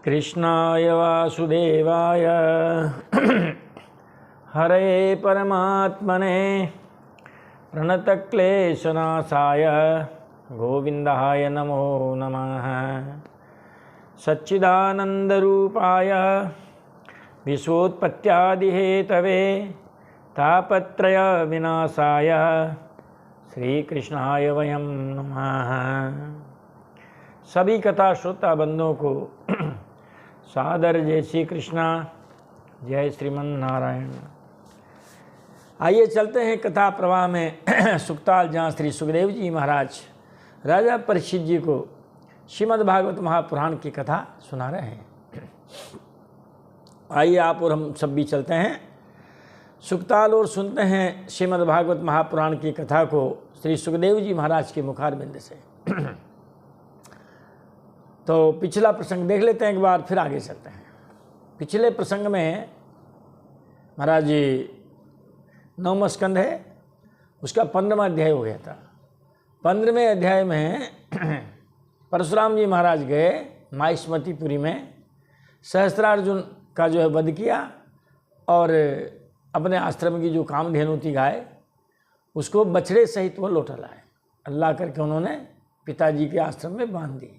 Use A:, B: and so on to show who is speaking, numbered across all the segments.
A: कृष्णाय वासुदेवाय हरे परमात्मने प्रणतक्लेशनाशाय गोविंदाय नमो नमः। सच्चिदानंदरूपाय विश्वोत्पत्त्यादिहेतवे तापत्रय विनाशाय श्रीकृष्णाय वयं नमः। सभी कथा श्रोता बंधुओं को सादर जय श्री कृष्णा, जय श्रीमन नारायण। आइए चलते हैं कथा प्रवाह में सुखताल, जहाँ श्री सुखदेव जी महाराज राजा परीक्षित जी को श्रीमद् भागवत महापुराण की कथा सुना रहे हैं। आइए आप और हम सब भी चलते हैं सुखताल और सुनते हैं श्रीमद् भागवत महापुराण की कथा को श्री सुखदेव जी महाराज के मुखारबिंद से। तो पिछला प्रसंग देख लेते हैं एक बार, फिर आगे चलते हैं। पिछले प्रसंग में महाराज जी 9वां स्कंद है, उसका 15वां अध्याय हो गया था। 15वें अध्याय में परशुराम जी महाराज गए माहिष्मतीपुरी में, सहस्त्रार्जुन का जो है वध किया और अपने आश्रम की जो कामधेनु थी गाय, उसको बछड़े सहित वो लौटा लाए। अल्लाह करके उन्होंने पिताजी के आश्रम में बांध दी।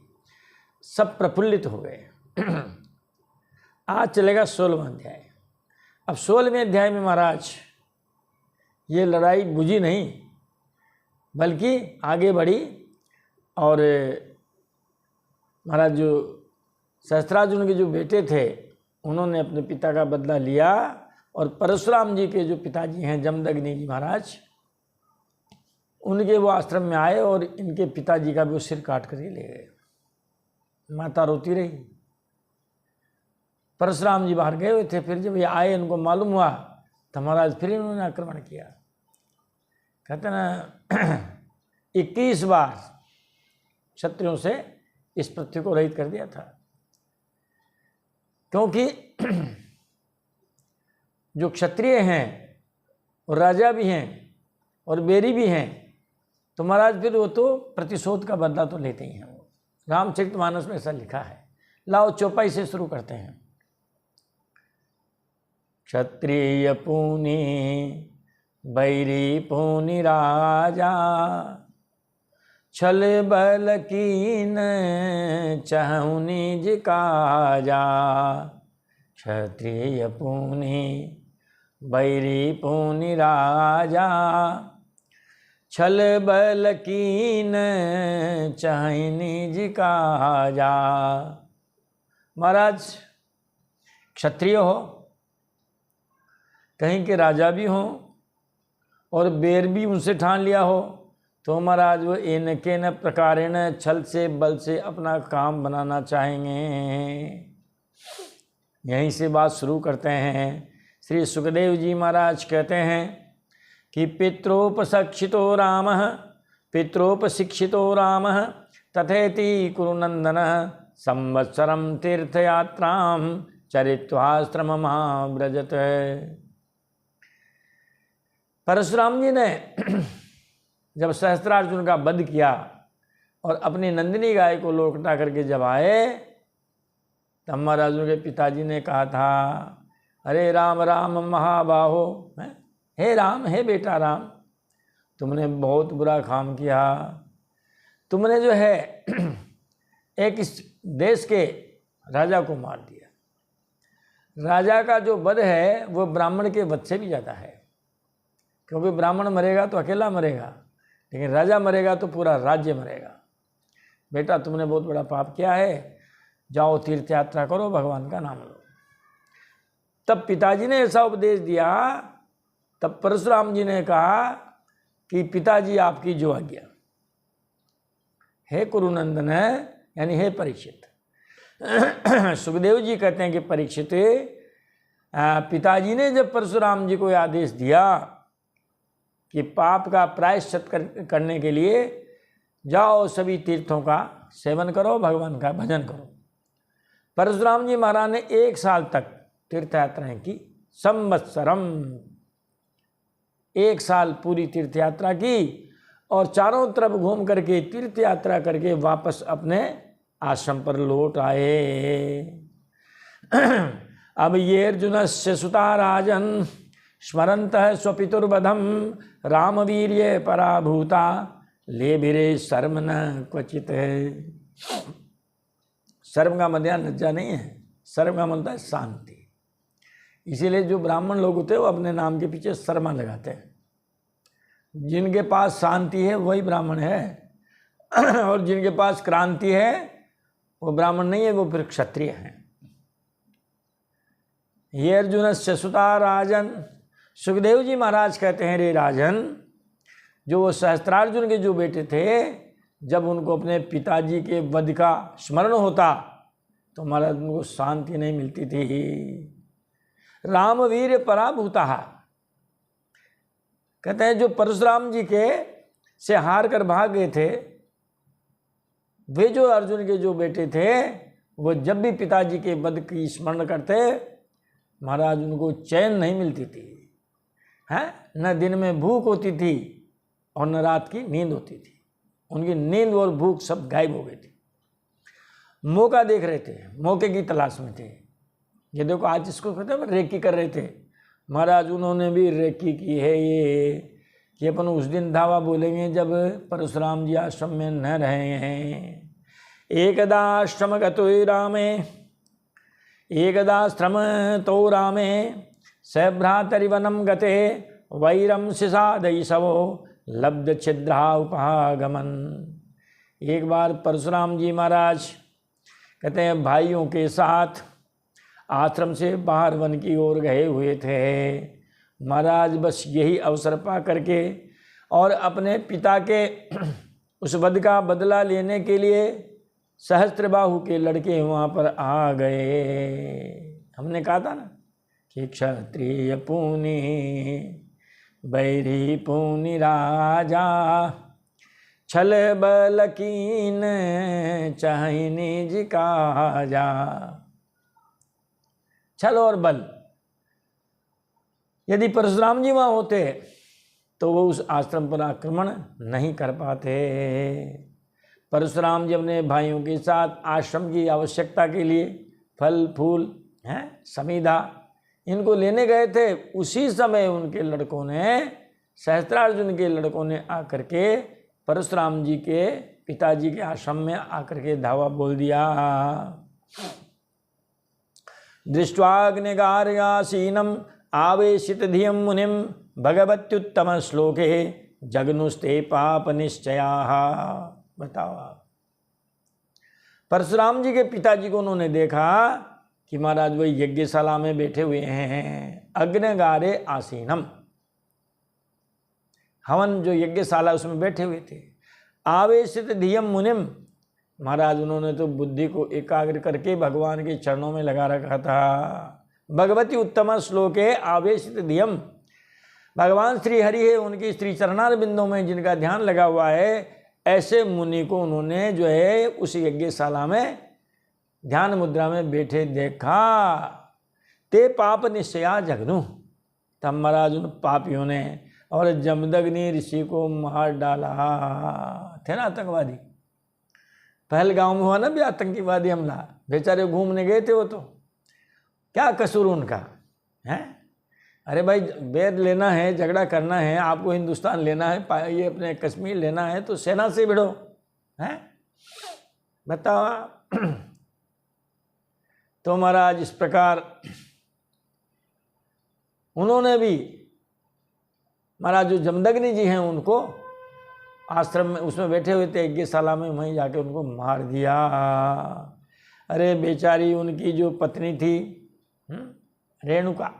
A: सब प्रफुल्लित हो गए। आज चलेगा 16वां अध्याय। अब 16वें अध्याय में महाराज ये लड़ाई बुझी नहीं, बल्कि आगे बढ़ी और महाराज जो सहस्त्रार्जुन के जो बेटे थे उन्होंने अपने पिता का बदला लिया और परशुराम जी के जो पिताजी हैं जमदग्नि जी महाराज, उनके वो आश्रम में आए और इनके पिताजी का भी वो सिर काट कर ले गए। माता रोती रही। परशुराम जी बाहर गए हुए थे, फिर जब ये आए इनको मालूम हुआ तो महाराज फिर इन्होंने आक्रमण किया। कहते ना 21 बार क्षत्रियों से इस पृथ्वी को रहित कर दिया था, क्योंकि जो क्षत्रिय हैं और राजा भी हैं और बेरी भी हैं, तो महाराज फिर वो तो प्रतिशोध का बदला तो लेते ही हैं। वो रामचरितमानस में ऐसा लिखा है। लाओ चौपाई से शुरू करते हैं। क्षत्रिय पूनी बैरी पूनी राजा, छल बल कीन चहु निज काजा। क्षत्रिय पूनी बैरी पूनी राजा, छल बल कीन चाहि निज काजा। महाराज क्षत्रिय हो, कहीं के राजा भी हो और बेर भी उनसे ठान लिया हो, तो महाराज वो इनके न प्रकारेण छल से बल से अपना काम बनाना चाहेंगे। यहीं से बात शुरू करते हैं। श्री सुखदेव जी महाराज कहते हैं कि पित्रोपशिक्षितो रामः पित्रोपशिक्षितो रामः तथेति कुरुनंदन संवत्सरं तीर्थयात्रां चरित्वाश्रममाव्रजत। परशुराम जी ने जब सहस्त्रार्जुन का वध किया और अपनी नंदिनी गाय को लौटा करके जब आए, तब महाराज के पिताजी ने कहा था, अरे राम राम महाबाहो, हे राम, हे बेटा राम, तुमने बहुत बुरा काम किया। तुमने जो है एक इस देश के राजा को मार दिया। राजा का जो वध है वो ब्राह्मण के वध से भी ज़्यादा है, क्योंकि ब्राह्मण मरेगा तो अकेला मरेगा, लेकिन राजा मरेगा तो पूरा राज्य मरेगा। बेटा तुमने बहुत बड़ा पाप किया है, जाओ तीर्थ यात्रा करो, भगवान का नाम लो। तब पिताजी ने ऐसा उपदेश दिया। तब परशुराम जी ने कहा कि पिताजी आपकी जो आज्ञा। हे कुरुनंदन, यानी हे परीक्षित। सुखदेव जी कहते हैं कि परीक्षित, पिताजी ने जब परशुराम जी को आदेश दिया कि पाप का प्रायश्चित करने के लिए जाओ सभी तीर्थों का सेवन करो, भगवान का भजन करो। परशुराम जी महाराज ने 1 साल तक तीर्थ यात्राएं की। संवत्सरम, 1 साल पूरी तीर्थ यात्रा की और चारों तरफ घूम करके तीर्थ यात्रा करके वापस अपने आश्रम पर लौट आए। अब ये अर्जुन से सुता राजन स्मरंत स्वपितुर्वधम रामवीर्ये पराभूता ले भिरे शर्म न क्वचित है। शर्म का मतलब लज्जा नहीं है, शर्म का मतलब है शांति। इसीलिए जो ब्राह्मण लोग होते हैं वो अपने नाम के पीछे शर्मा लगाते हैं। जिनके पास शांति है वही ब्राह्मण है, और जिनके पास क्रांति है वो ब्राह्मण नहीं है, वो फिर क्षत्रिय हैं। ये अर्जुन से सुता राजन, सुखदेव जी महाराज कहते हैं, रे राजन, जो वो सहस्त्रार्जुन के जो बेटे थे, जब उनको अपने पिताजी के वध का स्मरण होता तो महाराज उनको शांति नहीं मिलती थी। रामवीर पराभूता, कहते हैं जो परशुराम जी के से हार कर भाग गए थे, वे जो अर्जुन के जो बेटे थे, वो जब भी पिताजी के वध की स्मरण करते महाराज उनको चैन नहीं मिलती थी, हैं? न दिन में भूख होती थी और न रात की नींद होती थी। उनकी नींद और भूख सब गायब हो गई थी। मौका देख रहे थे, मौके की तलाश में थे। ये देखो आज इसको कहते हैं रेकी कर रहे थे, महाराज उन्होंने भी रेकी की है ये, कि अपन उस दिन धावा बोलेंगे जब परशुराम जी आश्रम में न रहे हैं। एकदा आश्रम गतो रामे, एकदाश्रम तो रामे, सभ्रातरिवनम गते वैरम सिसादयिसवो लब्ध छिद्रा उपहागमन। एक बार परशुराम जी महाराज कहते हैं भाइयों के साथ आश्रम से बाहर वन की ओर गए हुए थे। महाराज बस यही अवसर पा करके और अपने पिता के उस वध का बदला लेने के लिए सहस्त्रबाहु के लड़के वहाँ पर आ गए। हमने कहा था ना कि क्षत्रिय पुनि बैरी पुनि राजा, छल बल कीन चाहि निज काजा। छल और बल, यदि परशुराम जी वहाँ होते तो वो उस आश्रम पर आक्रमण नहीं कर पाते। परशुराम जी अपने भाइयों के साथ आश्रम की आवश्यकता के लिए फल फूल हैं समीधा इनको लेने गए थे। उसी समय उनके लड़कों ने, सहस्त्रार्जुन के लड़कों ने आकर के परशुराम जी के पिताजी के आश्रम में आकर के धावा बोल दिया। दृष्ट्वाग्निगार्यासीनम आवेशित धियम मुनिम भगवत्युत्तम श्लोके जगनुस्ते पाप निश्चया। बताओ आप, परशुराम जी के पिताजी को उन्होंने देखा कि महाराज वही यज्ञशाला में बैठे हुए हैं, अग्निगारे आसीनम, हवन जो यज्ञशाला उसमें बैठे हुए थे। आवेशित धियम मुनिम, महाराज उन्होंने तो बुद्धि को एकाग्र करके भगवान के चरणों में लगा रखा था। भगवती उत्तम श्लोके आवेशित धियम, भगवान श्री हरि है, उनकी श्री चरणार बिंदों में जिनका ध्यान लगा हुआ है, ऐसे मुनि को उन्होंने जो है उस यज्ञशाला में ध्यान मुद्रा में बैठे देखा। ते पाप निश्चया जगनु, तब महाराज उन पापियों ने और जमदग्नि ऋषि को मार डाला। थे ना आतंकवादी, पहलगांव में हुआ ना भी आतंकवादी हमला, बेचारे घूमने गए थे वो, तो क्या कसूर उनका है? अरे भाई वेद लेना है, झगड़ा करना है, आपको हिंदुस्तान लेना है, ये अपने कश्मीर लेना है तो सेना से भिड़ो, हैं? बताओ। तो महाराज इस प्रकार उन्होंने भी, महाराज जो जमदग्नि जी हैं उनको आश्रम में उसमें बैठे हुए थे यज्ञशाला में, वहीं जाके उनको मार दिया। अरे बेचारी उनकी जो पत्नी थी रेणुका,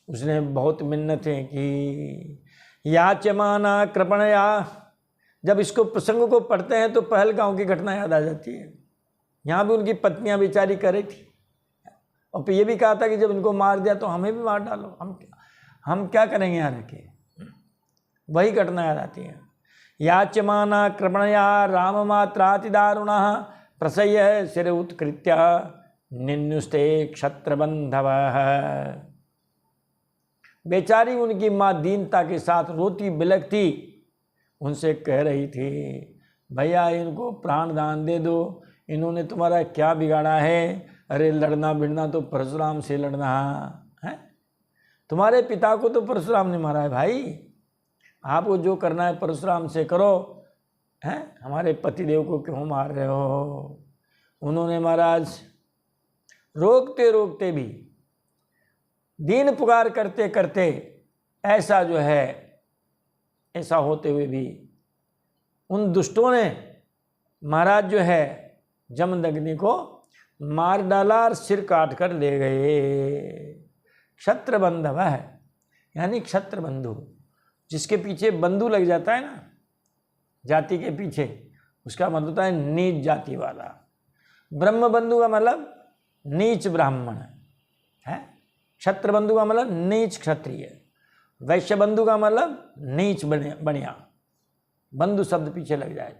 A: उसने बहुत मिन्नतें की। याचमाना कृपणया, जब इसको प्रसंग को पढ़ते हैं तो पहलगांव की घटना याद आ जाती है। यहाँ भी उनकी पत्नियां बेचारी कर रही थी, और फिर ये भी कहा था कि जब इनको मार दिया तो हमें भी मार डालो, हम क्या करेंगे यहाँ रह के। वही घटना याद आती है। याचमाना कृपणया राम मात्राति दारुणा प्रसह्य सिर उत्कृत्य निन्युस्ते क्षत्रबंधव। बेचारी उनकी माँ दीनता के साथ रोती बिलखती उनसे कह रही थी, भैया इनको प्राण दान दे दो, इन्होंने तुम्हारा क्या बिगाड़ा है, अरे लड़ना भिड़ना तो परशुराम से लड़ना है, तुम्हारे पिता को तो परशुराम ने मारा है भाई, आपको जो करना है परशुराम से करो, हैं हमारे पतिदेव को क्यों मार रहे हो। उन्होंने महाराज रोकते रोकते भी, दीन पुकार करते करते, ऐसा जो है ऐसा होते हुए भी उन दुष्टों ने महाराज जो है जमदग्नि को मार डाला और सिर काट कर ले गए। क्षत्र बंधव है, यानी क्षत्र बंधु, जिसके पीछे बंधु लग जाता है ना जाति के पीछे, उसका मतलब होता है नीच जाति वाला। ब्रह्म बंधु का मतलब नीच ब्राह्मण है, क्षत्र बंधु का मतलब नीच क्षत्रिय, वैश्य बंधु का मतलब नीच बनिया, बंधु शब्द पीछे लग जाए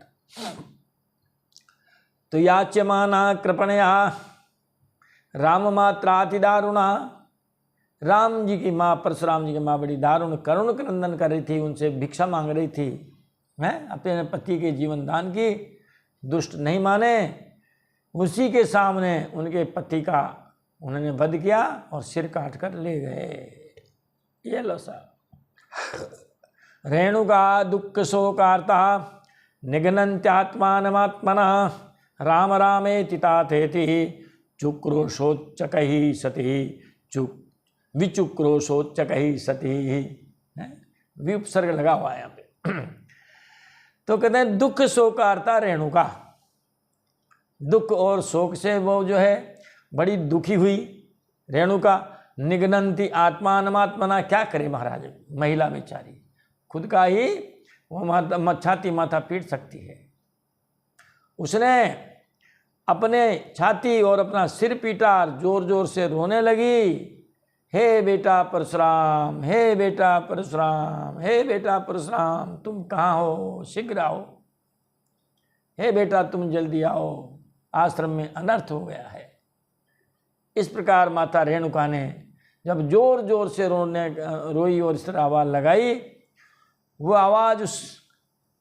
A: तो याच्यमाना कृपणया राम मात्राति दारुणा, राम जी की माँ, परशुराम जी की माँ बड़ी दारुण करुण क्रंदन कर रही थी, उनसे भिक्षा मांग रही थी हैं अपने पति के जीवन दान की। दुष्ट नहीं माने, उसी के सामने उनके पति का उन्होंने वध किया और सिर काट कर ले गए। ये लो साहब। रेणुका दुख शोकार्ता निघ्नन्त्यात्मानमात्मना राम रामे तिताथेति चुक्रोशोच्चकहि सति विचुक्रोशोच्चकहि सति, विपसर्ग लगा हुआ है यहाँ पे। तो कहते हैं दुख शोकार्ता रेणुका, दुख और शोक से वो जो है बड़ी दुखी हुई रेणुका। निघ्नन्ति आत्मानमात्मना, क्या करे महाराज, महिला बेचारी खुद का ही वो छाती माथा पीट सकती है। उसने अपने छाती और अपना सिर पीटा, जोर जोर से रोने लगी, हे बेटा परशुराम, हे बेटा परशुराम, हे बेटा परशुराम, तुम कहाँ हो, शीघ्र आओ, हे बेटा तुम जल्दी आओ, आश्रम में अनर्थ हो गया है। इस प्रकार माता रेणुका ने जब जोर जोर से रोई और इस तरह आवाज़ लगाई, वो आवाज़ उस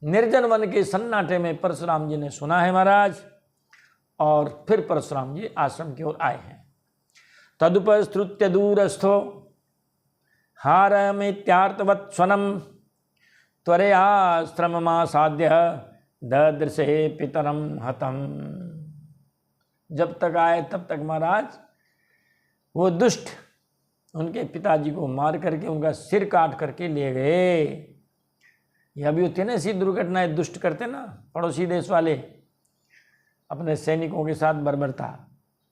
A: निर्जन वन के सन्नाटे में परशुराम जी ने सुना है महाराज। और फिर परशुराम जी आश्रम की ओर आए हैं। तदुपस्तृत्य दूरस्थो हारमित्यार्तवत् स्वनम त्वरयाश्रममासाद्य ददृशे पितरम हतम। जब तक आए तब तक महाराज वो दुष्ट उनके पिताजी को मार करके उनका सिर काट करके ले गए। यह भी होती है ना ऐसी दुर्घटनाएं, दुष्ट करते ना पड़ोसी देश वाले अपने सैनिकों के साथ बर्बरता,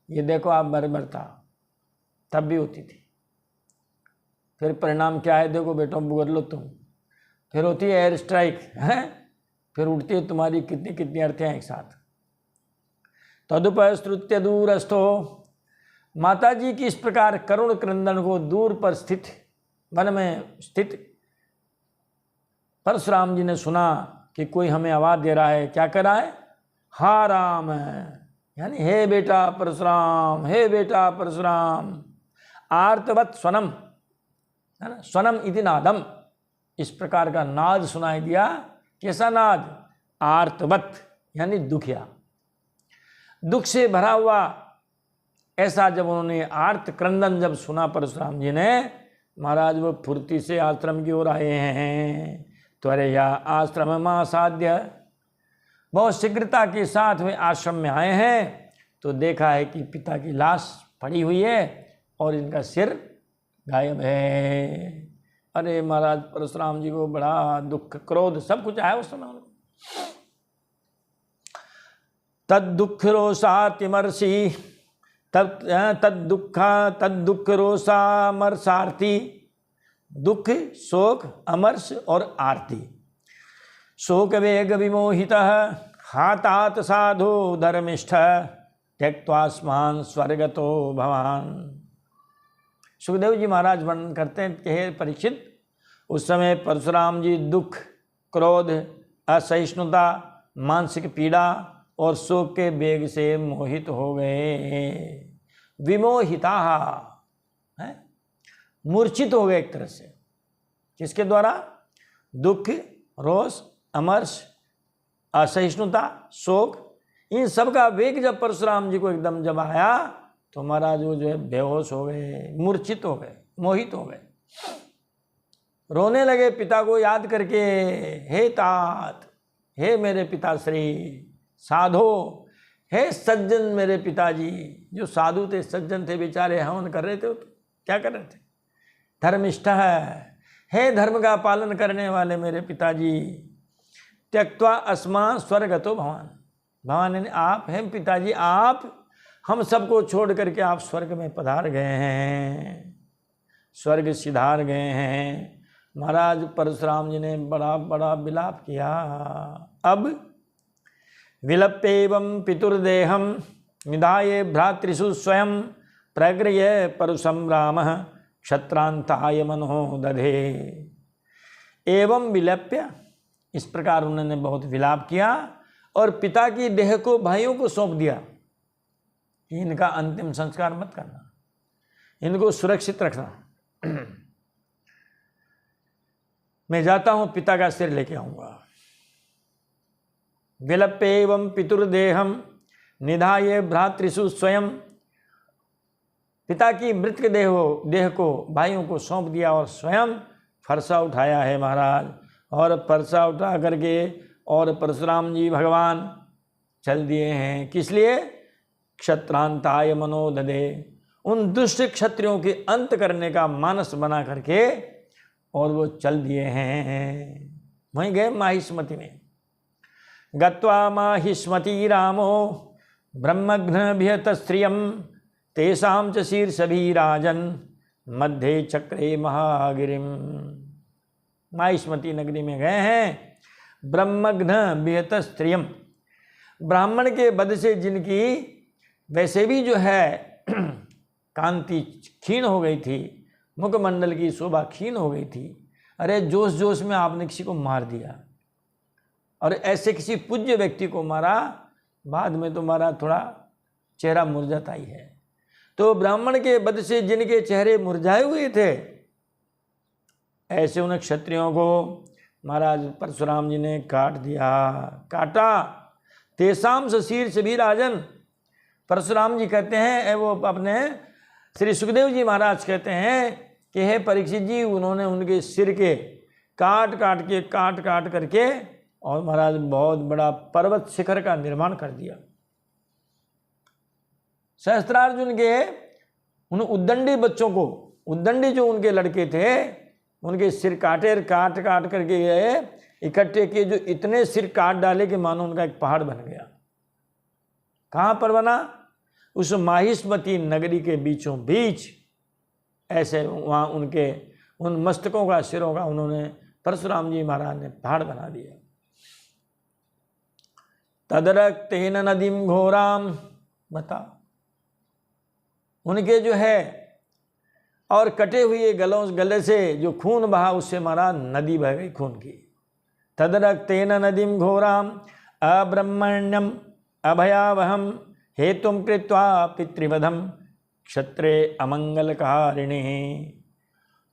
A: ये देखो आप बर्बरता तब भी होती थी। फिर परिणाम क्या है, देखो बेटों भुगत लो तुम। फिर होती है एयर स्ट्राइक, है फिर उठती है तुम्हारी कितनी कितनी अर्थियाँ एक साथ। तदुपस्तृत्य दूरस्थो, माता जी की इस प्रकार करुण क्रंदन को दूर पर स्थित वन में स्थित परशुराम जी ने सुना कि कोई हमें आवाज़ दे रहा है। क्या कर रहा है, हा राम, यानी हे बेटा परशुराम, हे बेटा परशुराम। आर्तवत स्वनम, है ना, स्वनम इति नादम, इस प्रकार का नाद सुनाई दिया। कैसा नाद, आर्तवत यानी दुखिया, दुख से भरा हुआ। ऐसा जब उन्होंने आर्त क्रंदन जब सुना परशुराम जी ने, महाराज वो फुर्ती से आश्रम की ओर आए हैं। त्वरया आश्रम आसाद्य, बहुत शीघ्रता के साथ वे आश्रम में आए हैं तो देखा है कि पिता की लाश पड़ी हुई है और इनका सिर गायब है। अरे महाराज परशुराम जी को बड़ा दुख क्रोध सब कुछ आया उस समय। तद्दुख रोषातिमर्षि तद्दुख रोषामर्षार्ति, दुख शोक अमर्ष और आरती। शोक वेग विमोहितः हातात साधु धर्मिष्ठ त्यक्त्वास्मान स्वर्गतो भवान। सुखदेव जी महाराज वर्णन करते हैं कि हे परीक्षित, उस समय परशुराम जी दुख, क्रोध, असहिष्णुता, मानसिक पीड़ा और शोक के वेग से मोहित हो गए। विमोहिता है, मूर्छित हो गए एक तरह से। किसके द्वारा, दुख, रोष, अमर्ष, असहिष्णुता, शोक, इन सब का वेग जब परशुराम जी को एकदम जब आया तो महाराज वो जो है बेहोश हो गए, मूर्छित हो गए, मोहित हो गए, रोने लगे पिता को याद करके। हे तात, हे मेरे पिताश्री, साधो, हे सज्जन मेरे पिताजी, जो साधु थे, सज्जन थे, बेचारे हवन कर रहे थे, तो क्या कर रहे थे, धर्मिष्ठ है, हे धर्म का पालन करने वाले मेरे पिताजी, त्यक्त्वा अस्मा स्वर्गतो भवान, भगवान ने आप हैं पिताजी, आप हम सबको छोड़ करके आप स्वर्ग में पधार गए हैं, स्वर्ग सिधार गए हैं। महाराज परशुराम जी ने बड़ा बड़ा विलाप किया। अब विलप्येवं पितुर्देहं निधाय भ्रातृषु स्वयं प्रगृह्य परुषं रामः क्षत्रांताय मनो दधे। एवं विलप्य, इस प्रकार उन्होंने बहुत विलाप किया और पिता की देह को भाइयों को सौंप दिया कि इनका अंतिम संस्कार मत करना, इनको सुरक्षित रखना, मैं जाता हूं पिता का सिर लेके आऊंगा। विलप्येवं पितुर्देहं निधाय भ्रातृषु स्वयं, पिता की मृत देह को भाइयों को सौंप दिया और स्वयं फरसा उठाया है महाराज, और फरसा उठा करके और परशुराम जी भगवान चल दिए हैं। किस लिए? क्षत्रांताय मनोदधे, उन दुष्ट क्षत्रियों के अंत करने का मानस बना करके और वो चल दिए हैं। वहीं गए माहिष्मति में। गत्वा माहिष्मति रामो ब्रह्मघ्नभिहत स्त्रियम तेषां च शीर्षभि राजन मध्य चक्रे महागिरिम। माहिष्मति नगरी में गए हैं। ब्रह्मघ्नभिहत स्त्रियम, ब्राह्मण के वध से जिनकी वैसे भी जो है कांति क्षीण हो गई थी, मुखमंडल की शोभा क्षीण हो गई थी। अरे जोश जोश में आपने किसी को मार दिया, और ऐसे किसी पूज्य व्यक्ति को मारा, बाद में तो मारा थोड़ा चेहरा मुरझाता ही है। तो ब्राह्मण के वध से जिनके चेहरे मुरझाए हुए थे, ऐसे उन क्षत्रियों को महाराज परशुराम जी ने काट दिया, काटा। तेसाम से शीर्ष भी राजन, परशुराम जी कहते हैं, वो अपने श्री सुखदेव जी महाराज कहते हैं कि हे परीक्षित जी, उन्होंने उनके सिर के काट काट करके और महाराज बहुत बड़ा पर्वत शिखर का निर्माण कर दिया। सहस्त्रार्जुन के उन उद्दंडी बच्चों को, उद्दंडी जो उनके लड़के थे, उनके सिर काट करके इकट्ठे किए, जो इतने सिर काट डाले कि मानो उनका एक पहाड़ बन गया। कहाँ पर बना? उस माहिष्मति नगरी के बीचों बीच, ऐसे वहाँ उनके उन मस्तकों का, सिरों का उन्होंने परशुराम जी महाराज ने पहाड़ बना दिया। तदरक्तेन नदीम घोराम, बता उनके जो है और कटे हुए गले से जो खून बहा, उससे महाराज नदी बह गई खून की। तदरक्तेन नदीम घोराम अब्रह्मण्यम अभयावहम हेतुम कृत्वा पितृवधम क्षत्रे अमंगलकारिणी।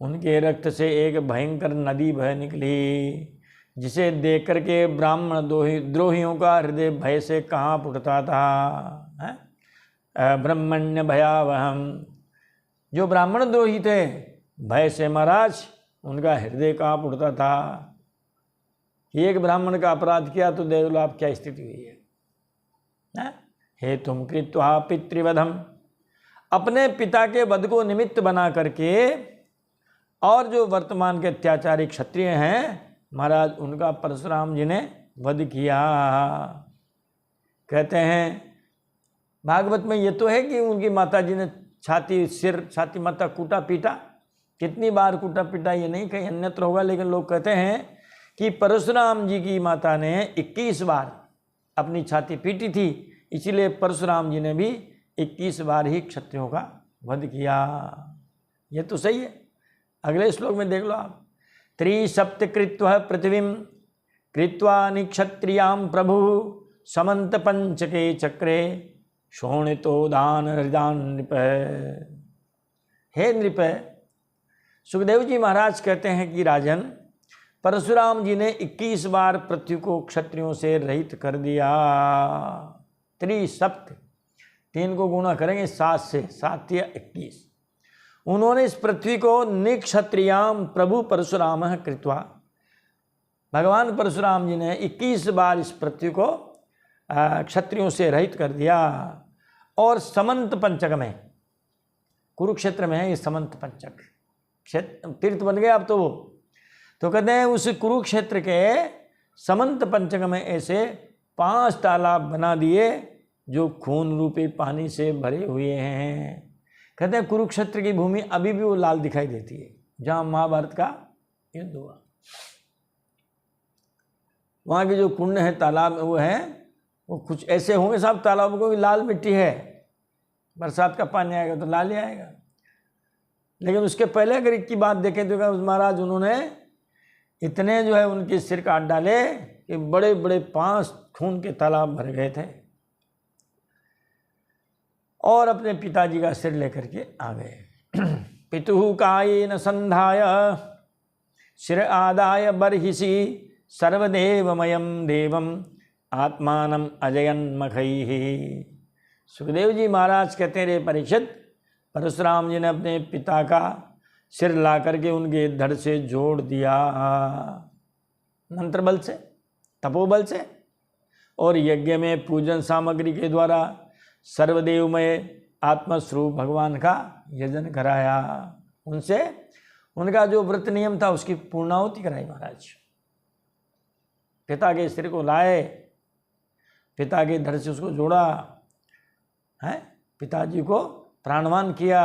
A: उनके रक्त से एक भयंकर नदी बह निकली, जिसे देख करके ब्राह्मण द्रोहियों का हृदय भय से कांप उठता था। ब्रह्मण्य भयावहम, जो ब्राह्मण द्रोही थे, भय से महाराज उनका हृदय कांप उठता था कि एक ब्राह्मण का अपराध किया तो देख लो आप क्या स्थिति हुई है। हे तुम कृत्वा पितृवधम, अपने पिता के वध को निमित्त बना करके, और जो वर्तमान के अत्याचारी क्षत्रिय हैं महाराज, उनका परशुराम जी ने वध किया। कहते हैं भागवत में ये तो है कि उनकी माता जी ने छाती माता कूटा पीटा, कितनी बार कूटा पीटा ये नहीं कहीं अन्यत्र होगा, लेकिन लोग कहते हैं कि परशुराम जी की माता ने 21 बार अपनी छाती पीटी थी, इसीलिए परशुराम जी ने भी 21 बार ही क्षत्रियों का वध किया। ये तो सही है। अगले श्लोक में देख लो आप, त्रिसप्त कृत्वा पृथ्वीं कृत्वा निक्षत्रियां प्रभु समंत पंचके चक्रे शोणितो दान हृदान नृप। हे नृप, सुखदेव जी महाराज कहते हैं कि राजन, परशुराम जी ने 21 बार पृथ्वी को क्षत्रियों से रहित कर दिया। त्रिसप्त, 3 को गुणा करेंगे 7 से, 7 या 21। उन्होंने इस पृथ्वी को निक्षत्रियाम प्रभु परशुराम कृत्वा, भगवान परशुराम जी ने 21 बार इस पृथ्वी को क्षत्रियों से रहित कर दिया। और समंत पंचक में, कुरुक्षेत्र में है ये समंत पंचक, क्षेत्र तीर्थ बन गया अब तो वो। तो कहते हैं उस कुरुक्षेत्र के समंत पंचक में ऐसे 5 तालाब बना दिए जो खून रूपी पानी से भरे हुए हैं। कहते हैं कुरुक्षेत्र की भूमि अभी भी वो लाल दिखाई देती है, जहाँ महाभारत का युद्ध हुआ। वहाँ के जो कुंड है, तालाब वो है, वो कुछ ऐसे होंगे साहब, तालाबों को भी लाल मिट्टी है, बरसात का पानी आएगा तो लाल ही आएगा। लेकिन उसके पहले अगर एक की बात देखें तो उस महाराज उन्होंने इतने जो है उनके सिर काट डाले कि बड़े बड़े 5 खून के तालाब भर गए थे, और अपने पिताजी का सिर लेकर के आ गए। पितुः कायेन संधाय शिर आदाय बर्हिषि सर्वदेवमयं देवम आत्मानम अजयन्मखैः। सुखदेव जी महाराज कहते हैं, रे परीक्षित, परशुराम जी ने अपने पिता का सिर ला करके उनके धड़ से जोड़ दिया, मंत्र बल से, तपोबल से, और यज्ञ में पूजन सामग्री के द्वारा सर्वदेवमय आत्मस्वरूप भगवान का यजन कराया। उनसे उनका जो व्रत नियम था उसकी पूर्णाहुति कराई महाराज। पिता के सिर को लाए, पिता के धड़ से उसको जोड़ा है, पिताजी को प्राणवान किया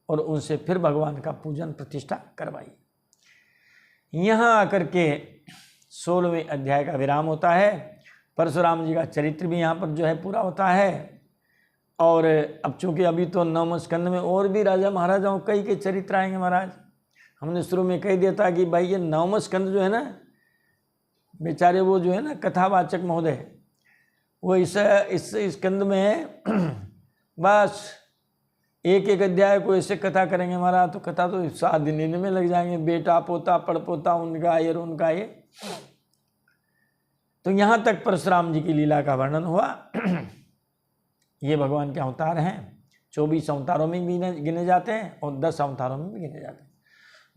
A: और उनसे फिर भगवान का पूजन प्रतिष्ठा करवाई। यहाँ आकर के 16वें अध्याय का विराम होता है। परशुराम जी का चरित्र भी यहाँ पर जो है पूरा होता है। और अब चूँकि अभी तो 9वें स्कंद में और भी राजा महाराजाओं कई के चरित्र आएंगे महाराज। हमने शुरू में कह दिया था कि भाई ये 9वां स्कंद जो है ना, बेचारे वो जो है ना कथावाचक महोदय, वो इस स्कंद में बस एक एक अध्याय को ऐसे कथा करेंगे महाराज, तो कथा तो 7 दिन में लग जाएंगे, बेटा पोता पड़पोता उनका ये और उनका ये। तो यहाँ तक परशुराम जी की लीला का वर्णन हुआ। ये भगवान के अवतार हैं, 24 अवतारों में भी गिने जाते हैं और 10 अवतारों में भी गिने जाते हैं।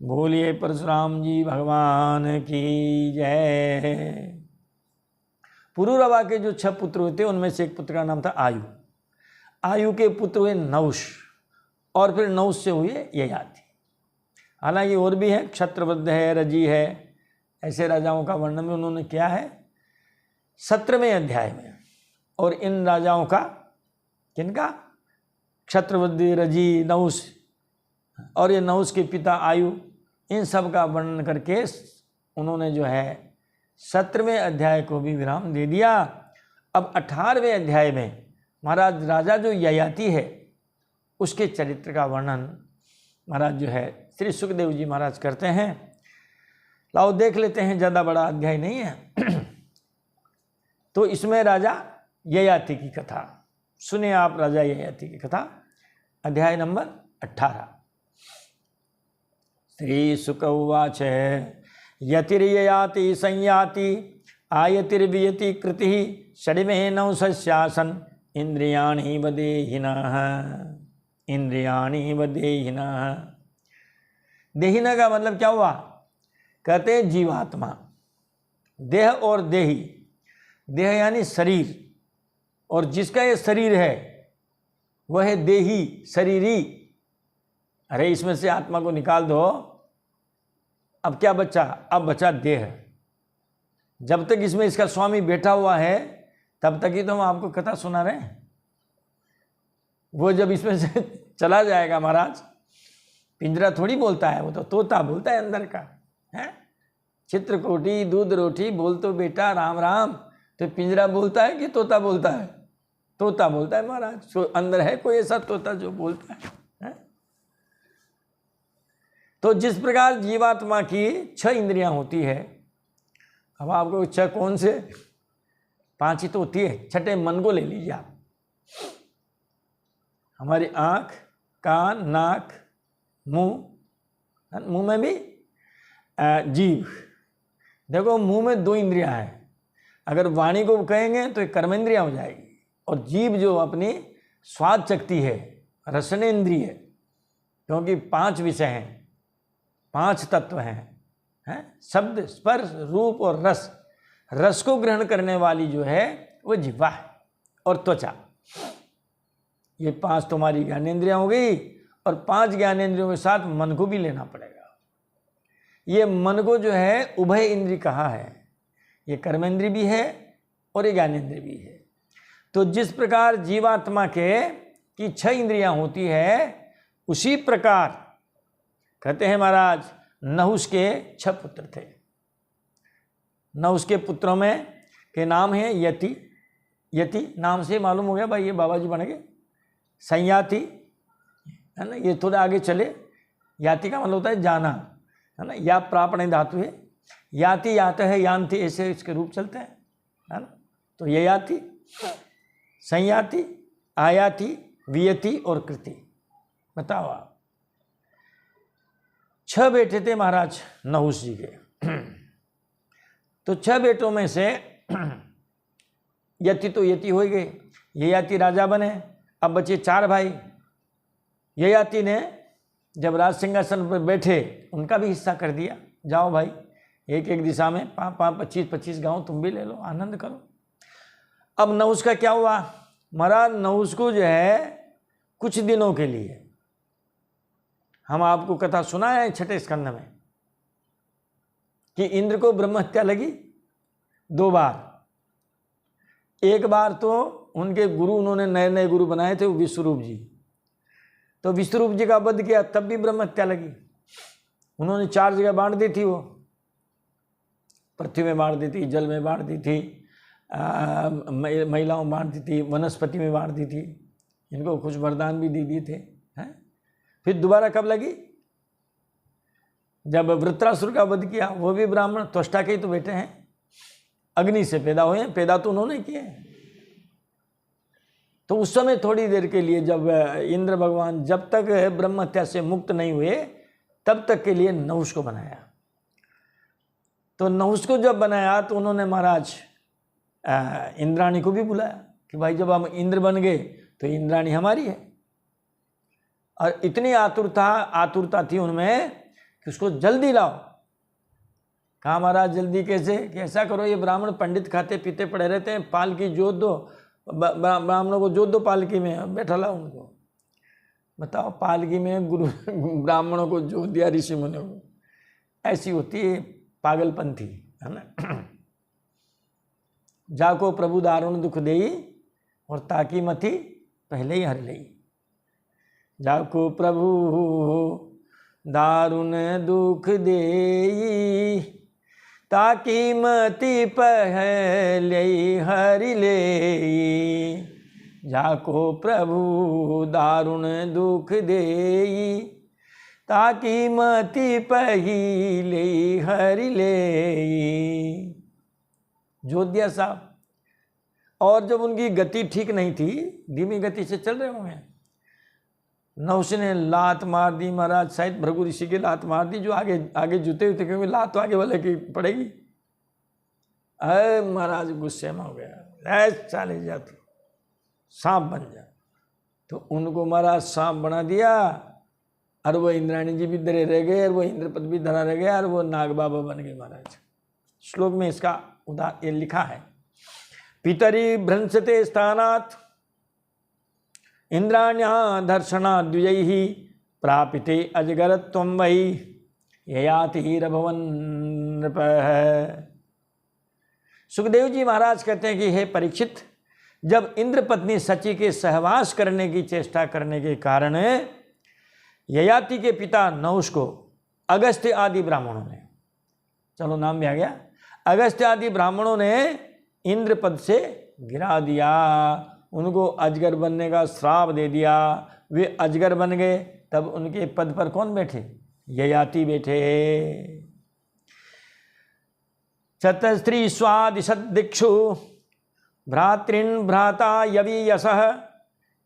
A: बोलिए परशुराम जी भगवान की जय। पुरुरवा के जो 6 पुत्र हुए थे उनमें से एक पुत्र का नाम था आयु। आयु के पुत्र हुए नहुष, और फिर नहुष से हुए ययाति। हालांकि और भी है, क्षत्रवृद्ध है, रजी है, ऐसे राजाओं का वर्णन भी उन्होंने किया है 17वें अध्याय में। और इन राजाओं का, किनका, क्षत्रवृद्ध, रजी, नहुष और ये नहुष के पिता आयु, इन सब का वर्णन करके उन्होंने जो है 17वें अध्याय को भी विराम दे दिया। अब 18वें अध्याय में महाराज राजा जो ययाति है उसके चरित्र का वर्णन महाराज जो है श्री सुखदेव जी महाराज करते हैं। लाओ देख लेते हैं, ज़्यादा बड़ा अध्याय नहीं है। तो इसमें राजा ययाति की कथा सुने आप। राजा ययाति की कथा, अध्याय नंबर 18। श्री सुक उवाच यतिर्ययाति संयाति आयतिर्वियति कृति षड्मे नवस्यासन इंद्रियाणि वदेहिनः। इंद्रियाणि वदेहिनः, देहिना का मतलब क्या हुआ? कहते हैं जीवात्मा, देह और देही। देह यानी शरीर, और जिसका ये शरीर है वह है देही, शरीरी। अरे इसमें से आत्मा को निकाल दो, अब क्या बचा? अब बचा देह। जब तक इसमें इसका स्वामी बैठा हुआ है तब तक ही तो हम आपको कथा सुना रहे हैं। वो जब इसमें से चला जाएगा महाराज, पिंजरा थोड़ी बोलता है, वो तो तोता बोलता है अंदर का है। चित्रकोटी दूध रोटी बोल तो बेटा राम राम, तो पिंजरा बोलता है कि तोता बोलता है? तोता बोलता है महाराज। तो अंदर है कोई ऐसा तोता जो बोलता है? तो जिस प्रकार जीवात्मा की 6 इंद्रियां होती है, अब आपको 6 कौन से? 5 ही तो होती है। छठे मन को ले लीजिए आप। हमारी आँख, कान, नाक, मुंह, मुंह में भी जीभ। देखो मुंह में 2 इंद्रियां हैं। अगर वाणी को कहेंगे तो एक कर्मेंद्रियां हो जाएगी, और जीभ जो अपनी स्वाद चखती है, रसनेन्द्रिय, क्योंकि 5 विषय हैं, 5 तत्व हैं, शब्द, स्पर्श, रूप और रस। रस को ग्रहण करने वाली जो है वो जिह्वा है और त्वचा। ये 5 तुम्हारी ज्ञानेंद्रियां हो गई, और 5 ज्ञानेंद्रियों के साथ मन को भी लेना पड़ेगा। ये मन को जो है उभय इंद्रिय कहा है, ये कर्मेंद्रिय भी है और ये ज्ञानेंद्रिय भी है। तो जिस प्रकार जीवात्मा की 6 इंद्रियां होती है, उसी प्रकार कहते हैं महाराज नहुष के 6 पुत्र थे। नहुष के पुत्रों में के नाम है यति, यति नाम से मालूम हो गया भाई ये बाबा जी बन गए। संयाति है ना, ये थोड़े आगे चले, याति का मतलब होता है जाना, है ना, या प्रापण धातु है, याति यात है, यान्ति, ऐसे इसके रूप चलते हैं, है ना। तो ये याति, संयाति, आयाति, वियति और कृति। बताओ आप, 6 बेटे थे महाराज नहुष जी के। तो 6 बेटों में से यति तो यति हो गए, ययाति राजा बने। अब बचे 4 भाई। ययाति ने जब राज सिंहासन पर बैठे, उनका भी हिस्सा कर दिया, जाओ भाई एक एक दिशा में 25-25 गांव तुम भी ले लो, आनंद करो। अब नहुष का क्या हुआ महाराज, नहुष को जो है कुछ दिनों के लिए, हम आपको कथा सुना है 6ठे स्कंध में कि इंद्र को ब्रह्म हत्या लगी 2 बार। एक बार तो उनके गुरु, उन्होंने नए नए गुरु बनाए थे, वो विश्वरूप जी, तो विश्वरूप जी का वध किया, तब भी ब्रह्म हत्या लगी। उन्होंने 4 जगह बांट दी थी, वो पृथ्वी में बांट दी थी, जल में बांट दी थी, महिलाओं में बांट दी थी, वनस्पति में बांट दी थी, इनको कुछ वरदान भी दे दिए थे, हैं। फिर दोबारा कब लगी, जब वृत्रासुर का वध किया, वो भी ब्राह्मण त्वष्टा के ही तो बेटे हैं, अग्नि से पैदा हुए हैं, पैदा तो उन्होंने किए। तो उस समय थोड़ी देर के लिए जब इंद्र भगवान जब तक ब्रह्म हत्या से मुक्त नहीं हुए, तब तक के लिए नहुष को बनाया। तो नहुष को जब बनाया तो उन्होंने महाराज इंद्राणी को भी बुलाया कि भाई जब हम इंद्र बन गए तो इंद्राणी हमारी है। और इतनी आतुरता थी उनमें कि उसको जल्दी लाओ। कहा महाराज जल्दी कैसे, कि ऐसा करो, ये ब्राह्मण पंडित खाते पीते पड़े रहते हैं, पालकी जोत दो, ब्राह्मणों को जोत दो पालकी में, बैठा लाओ उनको। बताओ, पालकी में गुरु ब्राह्मणों को जोत दिया ऋषि मुनियों को, ऐसी होती है पागलपंथी, है ना। जाको प्रभु दारुण दुख देई और ताकि मती पहले ही हर लई। जाको प्रभु दारुण दुख देई ताकि मति पहले हरि लेई। जाको प्रभु दारुण दुख देई ताकि मति पहले हरि लेई। जोध्या साहब, और जब उनकी गति ठीक नहीं थी, धीमी गति से चल रहे होंगे, नहुष ने लात मार दी महाराज, शायद भृगु ऋषि की लात मार दी, जो आगे आगे जुते हुए थे, क्योंकि लात तो आगे वाले की पड़ेगी। अरे महाराज गुस्से में हो गया, ऐ चाले जा तू, सांप बन जा। तो उनको महाराज सांप बना दिया, और वो इंद्राणी जी भी धरे रह गए, और वो इंद्रपद भी धरा रह गया, और वो नाग बाबा बन गए महाराज। श्लोक में इसका ये लिखा है, पितरी भ्रंसते स्थानात् इंद्राण्या दर्शना द्विजैहि प्रापिते अजगरत्वं वै ययाति रभवन नृपः। सुखदेव जी महाराज कहते हैं कि हे परीक्षित, जब इंद्र पत्नी सची के सहवास करने की चेष्टा करने के कारण ययाति के पिता नहुष को अगस्त्य आदि ब्राह्मणों ने, चलो नाम भी आ गया, अगस्त्य आदि ब्राह्मणों ने इंद्र पद से गिरा दिया, उनको अजगर बनने का श्राप दे दिया। वे अजगर बन गए, तब उनके पद पर कौन बैठे, ययाति बैठे। चतस्त्री स्वादिशदिक्षु भ्रातृन् भ्राता यवीयसः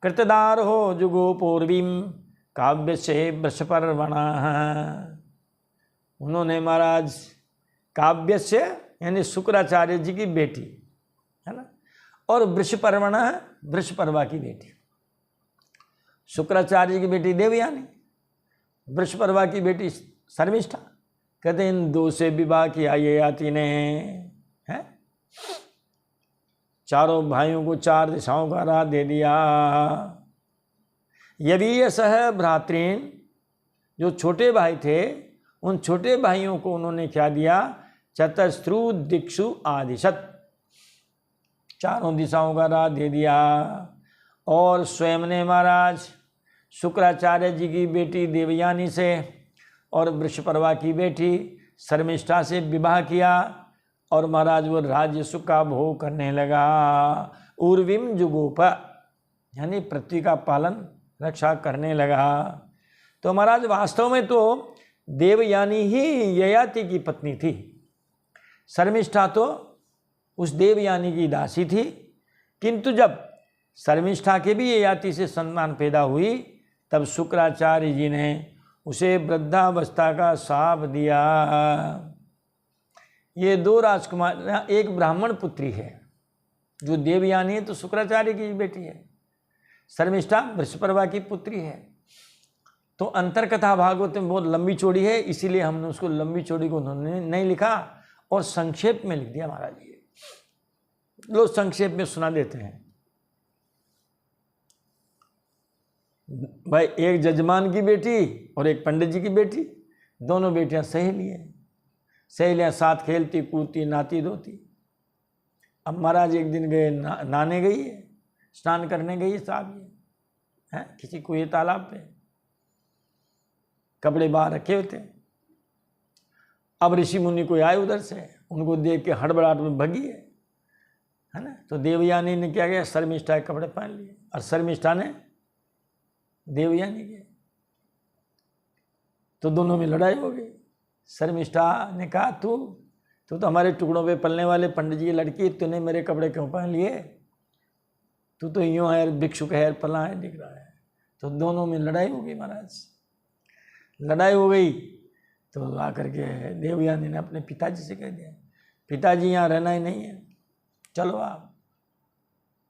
A: कृतदारो जुगो पूर्वीं काव्य से वृषपर्वणः। उन्होंने महाराज काव्य से यानी शुक्राचार्य जी की बेटी है ना, और वृषपर्वणः वृषपर्वा की बेटी, शुक्राचार्य की बेटी देवयानी, वृषपर्वा की बेटी शर्मिष्ठा। कहते इन दो से विवाह किया ययाति ने, है? चारों भाइयों को 4 दिशाओं का राह दे दिया। यवीयसः भ्रातॄन्, जो छोटे भाई थे उन छोटे भाइयों को उन्होंने क्या दिया? चतस्रु दिक्षु आदिशत, 4 दिशाओं का राह दे दिया। और स्वयं ने महाराज शुक्राचार्य जी की बेटी देवयानी से और वृषपर्वा की बेटी शर्मिष्ठा से विवाह किया और महाराज वो राज्य सुख का भोग करने लगा। उर्विम जुगोप, यानी पृथ्वी का पालन रक्षा करने लगा। तो महाराज वास्तव में तो देवयानी ही ययाति की पत्नी थी, शर्मिष्ठा तो उस देवयानी की दासी थी। किंतु जब शर्मिष्ठा के भी ययाति से संतान पैदा हुई तब शुक्राचार्य जी ने उसे वृद्धावस्था का शाप दिया। ये 2 राजकुमार, एक ब्राह्मण पुत्री है जो देवयानी है तो शुक्राचार्य की बेटी है, शर्मिष्ठा वृषपर्वा की पुत्री है। तो अंतर कथा भागवत में बहुत लंबी चौड़ी है, इसीलिए हमने उसको लंबी चौड़ी को उन्होंने नहीं लिखा और संक्षेप में लिख दिया महाराज जी। लो संक्षेप में सुना देते हैं। भाई एक जजमान की बेटी और एक पंडित जी की बेटी, दोनों बेटियां सहेली हैं। सहेलियां साथ खेलती कूदती नाती धोती। अब महाराज एक दिन गए नहाने गई है, स्नान करने गई साहब ये है किसी कुएं तालाब पे, कपड़े बाहर रखे हुए थे। अब ऋषि मुनि कोई आए उधर से, उनको देख के हड़बड़ाहट में भगी है ना। तो देवयानी ने क्या किया, शर्मिष्ठा के कपड़े पहन लिए और शर्मिष्ठा ने देवयानी के, तो दोनों में लड़ाई हो गई। शर्मिष्ठा ने कहा तू तो हमारे टुकड़ों पे पलने वाले पंडित जी की लड़की, तूने मेरे कपड़े क्यों पहन लिए? तू तो यूँ है भिक्षुक है पला है दिख रहा है। तो दोनों में लड़ाई हो गई महाराज। लड़ाई हो गई तो आकर के देवयानी ने अपने पिताजी से कह दिया, पिताजी यहाँ रहना ही नहीं है, चलो आप।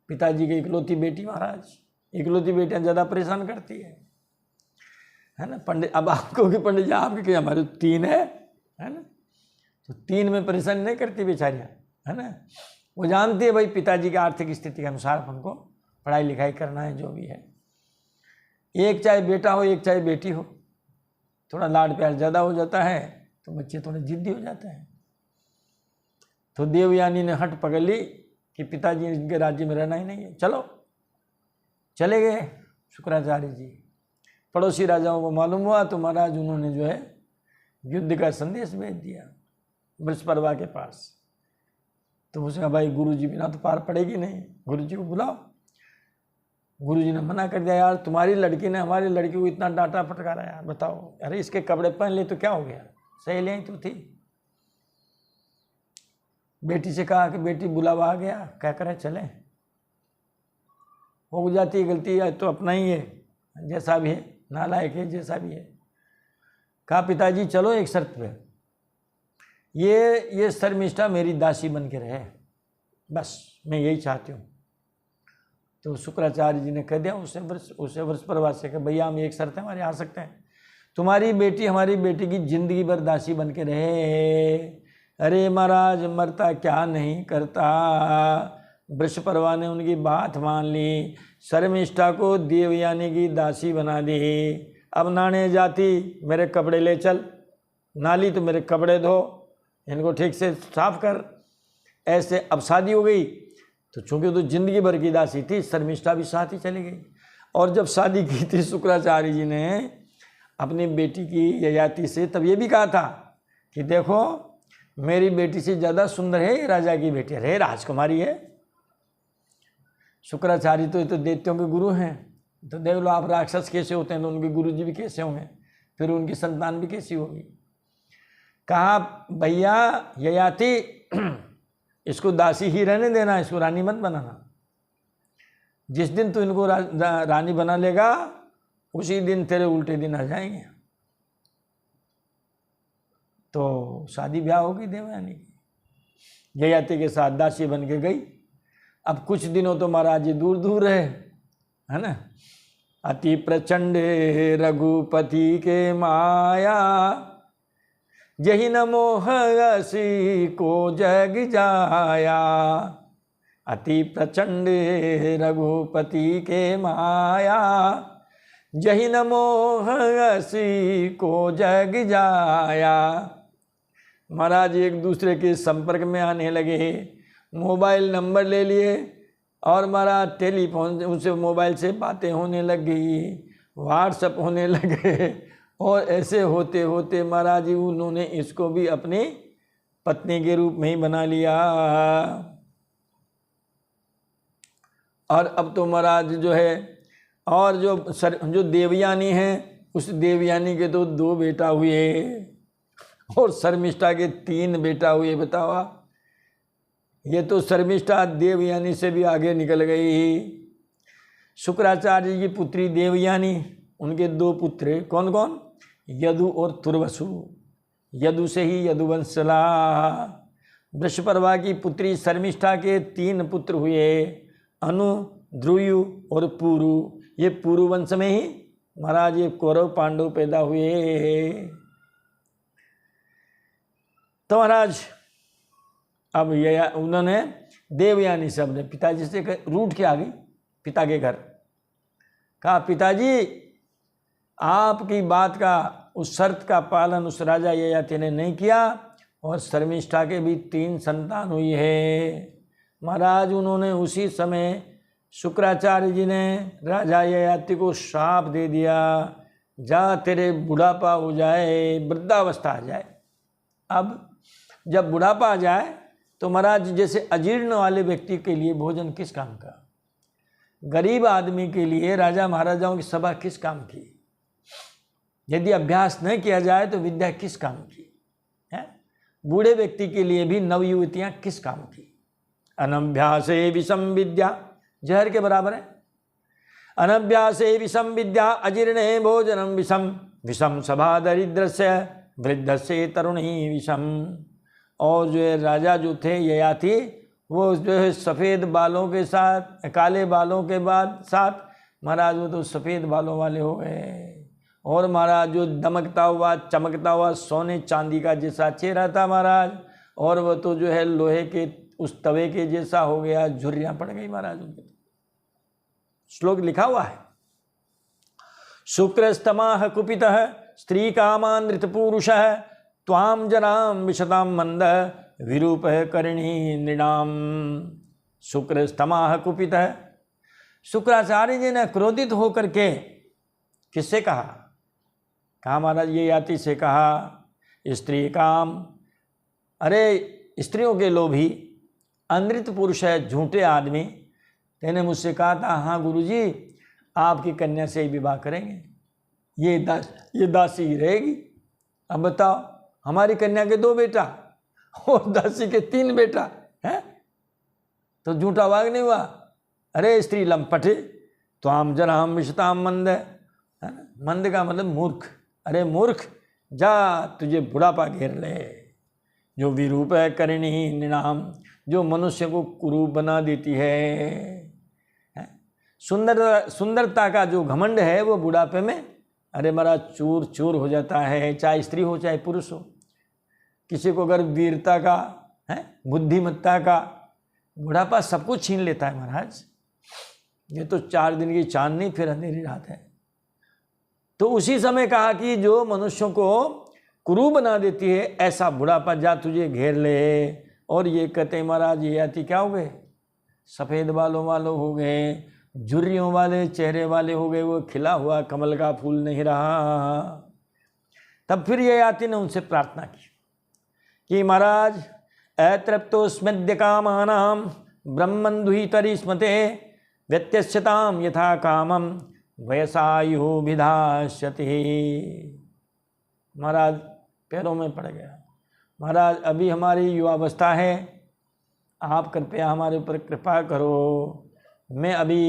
A: पिताजी की इकलौती बेटी महाराज, इकलौती बेटियां ज़्यादा परेशान करती है ना। पंडित अब आपको कि पंडित जी आपके क्या, हमारे 3 है ना, तो 3 में परेशान नहीं करती बेचारियाँ, है ना। वो जानती है भाई पिताजी की आर्थिक स्थिति के अनुसार हमको पढ़ाई लिखाई करना है, जो भी है। एक चाहे बेटा हो एक चाहे बेटी हो, थोड़ा लाड प्यार ज़्यादा हो जाता है तो बच्चे थोड़े जिद्दी हो जाते हैं। तो देवयानी ने हट पकड़ ली कि पिताजी इनके राज्य में रहना ही नहीं है, चलो। चले गए शुक्राचार्य जी। पड़ोसी राजाओं को मालूम हुआ तो महाराज उन्होंने जो है युद्ध का संदेश भेज दिया वृषपर्वा के पास। तो उसने कहा भाई गुरुजी बिना तो पार पड़ेगी नहीं, गुरुजी को बुलाओ। गुरुजी ने मना कर दिया, यार तुम्हारी लड़की ने हमारी लड़की को इतना डांटा फटकारा, यार बताओ, अरे इसके कपड़े पहन ले तो क्या हो गया, सहेलियाँ ही तो थी। बेटी से कहा कि बेटी बुलावा आ गया, क्या करें चले, हो जाती है गलती है तो अपना ही है, जैसा भी है नालायक है जैसा भी है। कहा पिताजी चलो एक शर्त पे, ये शर्मिष्ठा मेरी दासी बन के रहे, बस मैं यही चाहती हूँ। तो शुक्राचार्य जी ने कह दिया उसे वृषपर्वा से कि भैया हम एक शर्त है हमारे, आ सकते हैं, तुम्हारी बेटी हमारी बेटी की जिंदगी भर दासी बन के रहे। अरे महाराज मरता क्या नहीं करता। वृषपर्वा ने उनकी बात मान ली, शर्मिष्ठा को देवयानी की दासी बना दी। अब नाने जाती मेरे कपड़े ले चल, नाली तो मेरे कपड़े धो, इनको ठीक से साफ कर। ऐसे अब शादी हो गई तो चूंकि तो जिंदगी भर की दासी थी, शर्मिष्ठा भी साथ ही चली गई। और जब शादी की थी शुक्राचार्य जी ने अपनी बेटी की ययाति से, तब ये भी कहा था कि देखो मेरी बेटी से ज़्यादा सुंदर है ये राजा की बेटी, अरे राजकुमारी है। शुक्राचार्य तो दैत्यों के गुरु हैं, तो देख लो आप राक्षस कैसे होते हैं तो उनके गुरु जी भी कैसे होंगे, फिर उनकी संतान भी कैसी होगी। कहा भैया ययाति इसको दासी ही रहने देना, इसको रानी मत बनाना। जिस दिन तू इनको रानी बना लेगा उसी दिन तेरे उल्टे दिन आ जाएंगे। तो शादी ब्याह होगी देवयानी की, ययाति के साथ दासी बन के गई। अब कुछ दिनों तो महाराज जी दूर दूर रहे, है ना। अति प्रचंड रघुपति के माया, जहि न मोह असी को जग जाया। अति प्रचंड रघुपति के माया, जहि न मोह असी को जग जाया। महाराज एक दूसरे के संपर्क में आने लगे, मोबाइल नंबर ले लिए और महाराज टेलीफोन उनसे मोबाइल से बातें होने लग गई, व्हाट्सएप होने लगे। और ऐसे होते होते महाराज जी उन्होंने इसको भी अपनी पत्नी के रूप में ही बना लिया। और अब तो महाराज जो है, और जो देवयानी है, उस देवयानी के तो 2 बेटा हुए और शर्मिष्ठा के 3 बेटा हुए। बताओ, ये तो शर्मिष्ठा देवयानी से भी आगे निकल गई। शुक्राचार्य की पुत्री देवयानी, उनके 2 पुत्र, कौन कौन? यदु और तुर्वसु। यदु से ही यदुवंश चला। वृषपर्वा की पुत्री शर्मिष्ठा के 3 पुत्र हुए, अनु, ध्रुयु और पुरु। ये पुरु वंश में ही महाराज ये कौरव पांडव पैदा हुए। तो महाराज अब ये उन्होंने देवयानी से अपने पिताजी से रूठ के आ गई पिता के घर। कहा, पिताजी आपकी बात का, उस शर्त का पालन उस राजा ययाति ने नहीं किया और शर्मिष्ठा के भी 3 संतान हुई है। महाराज उन्होंने उसी समय शुक्राचार्य जी ने राजा ययाति को श्राप दे दिया, जा तेरे बुढ़ापा हो जाए, वृद्धावस्था आ जाए। अब जब बुढ़ापा आ जाए तो महाराज जैसे अजीर्ण वाले व्यक्ति के लिए भोजन किस काम का, गरीब आदमी के लिए राजा महाराजाओं की सभा किस काम की, यदि अभ्यास नहीं किया जाए तो विद्या किस काम की है। बूढ़े व्यक्ति के लिए भी नवयुवतियां किस काम की। अनभ्यासे विषम विद्या, जहर के बराबर है। अनभ्यासे विषम विद्या, अजीर्णे भोजनम विषम, विषम सभा दरिद्रस्य, वृद्धस्य तरुणी विषम। और जो है राजा जो थे ययाति, वो जो है सफ़ेद बालों के साथ, काले बालों के बाद साथ महाराज वो तो सफ़ेद बालों वाले हो गए। और महाराज जो दमकता हुआ चमकता हुआ सोने चांदी का जैसा चेहरा था महाराज, और वो तो जो है लोहे के उस तवे के जैसा हो गया, झुर्रियाँ पड़ गई महाराज उनके। श्लोक लिखा हुआ है, शुक्रस्तमाह कुपितः स्त्री कामानृत पुरुषः, त्वाम जनाम विशताम मंद विरूप करणी नृणाम। शुक्रस्तमाह कुपितः, शुक्राचार्य जी ने क्रोधित होकर के किससे कहा? कहा महाराज ययाति से कहा, स्त्री काम, अरे स्त्रियों के लोभी, अनृत पुरुष है, झूठे आदमी, तेने मुझसे कहा था हाँ गुरुजी आपकी कन्या से ही विवाह करेंगे, ये दासी रहेगी। अब बताओ, हमारी कन्या के 2 बेटा और दासी के 3 बेटा हैं, तो झूठा वाग नहीं हुआ। अरे स्त्री लंपटे, त्वाम जनाम विशताम मंद, मंद का मतलब मूर्ख। अरे मूर्ख, जा तुझे बुढ़ापा घेर ले। जो विरूप है करणी निनाम, जो मनुष्य को कुरूप बना देती है। सुंदरता का जो घमंड है वो बुढ़ापे में अरे महाराज चूर चूर हो जाता है, चाहे स्त्री हो चाहे पुरुष हो। किसी को अगर वीरता का है, बुद्धिमत्ता का, बुढ़ापा सब कुछ छीन लेता है महाराज। ये तो 4 दिन की चांदनी फिर अंधेरी रात है। तो उसी समय कहा कि जो मनुष्यों को कुरूप बना देती है ऐसा बुढ़ापा जा तुझे घेर ले। और ये कहते महाराज ययाति क्या हो गए? सफ़ेद बालों वालों हो गए, झुर्रियों वाले चेहरे वाले हो गए, वो खिला हुआ कमल का फूल नहीं रहा। तब फिर ययाति ने उनसे प्रार्थना की कि महाराज अतृप्तोस्म्यद्य कामानां ब्रह्मन् दुहितरि स्मते व्यत्यस्यतां यथा कामं वयसायुभिधास्यति। महाराज पैरों में पड़ गया, महाराज अभी हमारी युवावस्था है, आप कृपया हमारे ऊपर कृपा करो। मैं अभी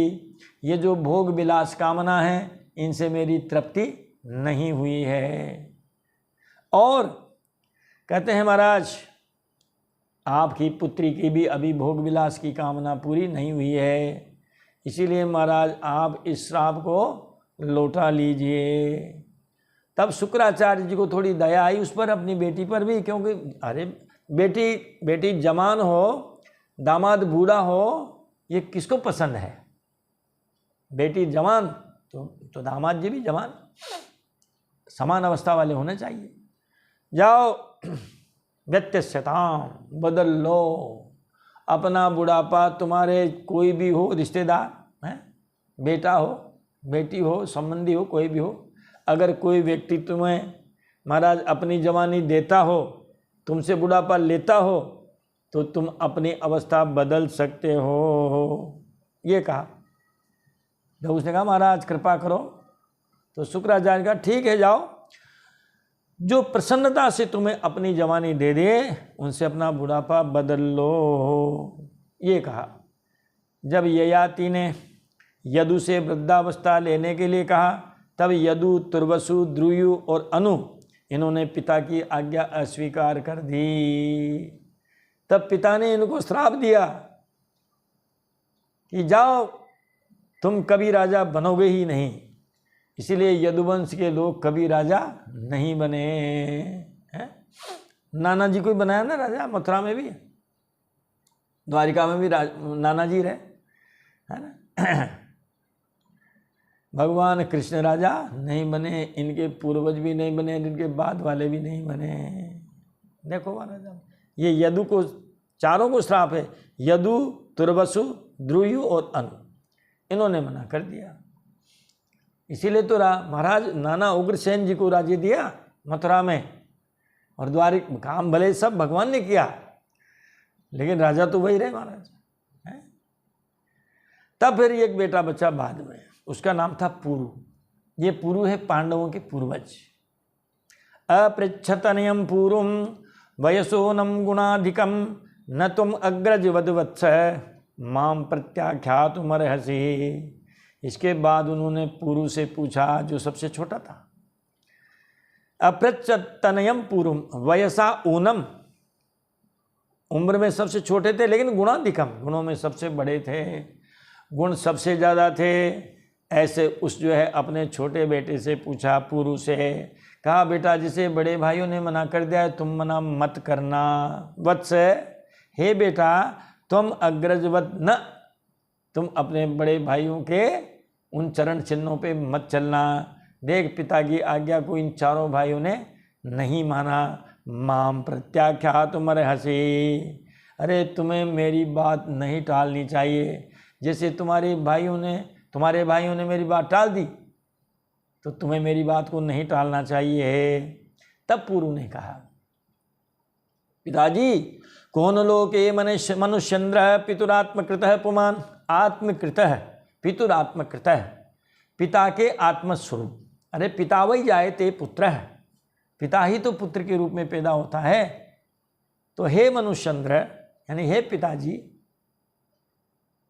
A: ये जो भोग विलास कामना है इनसे मेरी तृप्ति नहीं हुई है। और कहते हैं महाराज आपकी पुत्री की भी अभी भोग विलास की कामना पूरी नहीं हुई है, इसीलिए महाराज आप इस श्राप को लौटा लीजिए। तब शुक्राचार्य जी को थोड़ी दया आई उस पर, अपनी बेटी पर भी, क्योंकि अरे बेटी जवान हो, दामाद बूढ़ा हो, ये किसको पसंद है? बेटी जवान तो दामाद जी भी जवान, समान अवस्था वाले होने चाहिए। जाओ व्यत्यस्यताम, बदल लो अपना बुढ़ापा, तुम्हारे कोई भी हो रिश्तेदार हैं, बेटा हो, बेटी हो, संबंधी हो, कोई भी हो, अगर कोई व्यक्ति तुम्हें महाराज अपनी जवानी देता हो, तुमसे बुढ़ापा लेता हो, तो तुम अपनी अवस्था बदल सकते हो, ये कहा। जब उसने कहा महाराज कृपा करो, तो शुक्राचार्य का ठीक है, जाओ, जो प्रसन्नता से तुम्हें अपनी जवानी दे दे उनसे अपना बुढ़ापा बदल लो, ये कहा। जब ययाति ने यदु से वृद्धावस्था लेने के लिए कहा, तब यदु, तुर्वसु, द्रुयु और अनु, इन्होंने पिता की आज्ञा अस्वीकार कर दी। तब पिता ने इनको श्राप दिया कि जाओ, तुम कभी राजा बनोगे ही नहीं। इसीलिए यदुवंश के लोग कभी राजा नहीं बने हैं। नाना जी को ही बनाया ना राजा, मथुरा में भी, द्वारिका में भी नाना जी रहे, है ना। भगवान कृष्ण राजा नहीं बने, इनके पूर्वज भी नहीं बने, इनके बाद वाले भी नहीं बने। देखो महाराज, ये यदु को, चारों को श्राप है, यदु, तुर्वसु, द्रुयु और अनु, इन्होंने मना कर दिया। इसीलिए तो महाराज नाना उग्रसेन जी को राज्य दिया मथुरा में, और द्वारिक काम भले सब भगवान ने किया, लेकिन राजा तो वही रहे महाराज है। तब फिर एक बेटा बचा बाद में, उसका नाम था पुरु। ये पुरु है पांडवों के पूर्वज। अपृच्छतनयम पूरुम वयसोनम गुणाधिकम न तुम अग्रज वधवत्स माम प्रत्याख्यातुमर्हसि। इसके बाद उन्होंने पुरु से पूछा, जो सबसे छोटा था, अपृच्छतनयम पूरुम वयसा ऊनम, उम्र में सबसे छोटे थे, लेकिन गुणाधिकम, गुणों में सबसे बड़े थे, गुण सबसे ज़्यादा थे। ऐसे उस जो है अपने छोटे बेटे से पूछा, पुरु से कहा, बेटा जिसे बड़े भाइयों ने मना कर दिया है, तुम मना मत करना। वत्स, हे बेटा, तुम अग्रजवत न, तुम अपने बड़े भाइयों के उन चरण चिन्हों पे मत चलना। देख, पिता की आज्ञा को इन चारों भाइयों ने नहीं माना। माम प्रत्याख्यातुमर्हसि, अरे तुम्हें मेरी बात नहीं टालनी चाहिए। जैसे तुम्हारे भाइयों ने मेरी बात टाल दी, तो तुम्हें मेरी बात को नहीं टालना चाहिए। तब पुरु ने कहा, पिताजी, कौन लोके मनुष्येन्द्र पितुरात्मकृत पुमान, आत्मकृत पितुरात्मकृत, पिता के आत्मस्वरूप। अरे पिता वही जाए ते पुत्र है, पिता ही तो पुत्र के रूप में पैदा होता है। तो हे मनुष्येन्द्र, यानी हे पिताजी,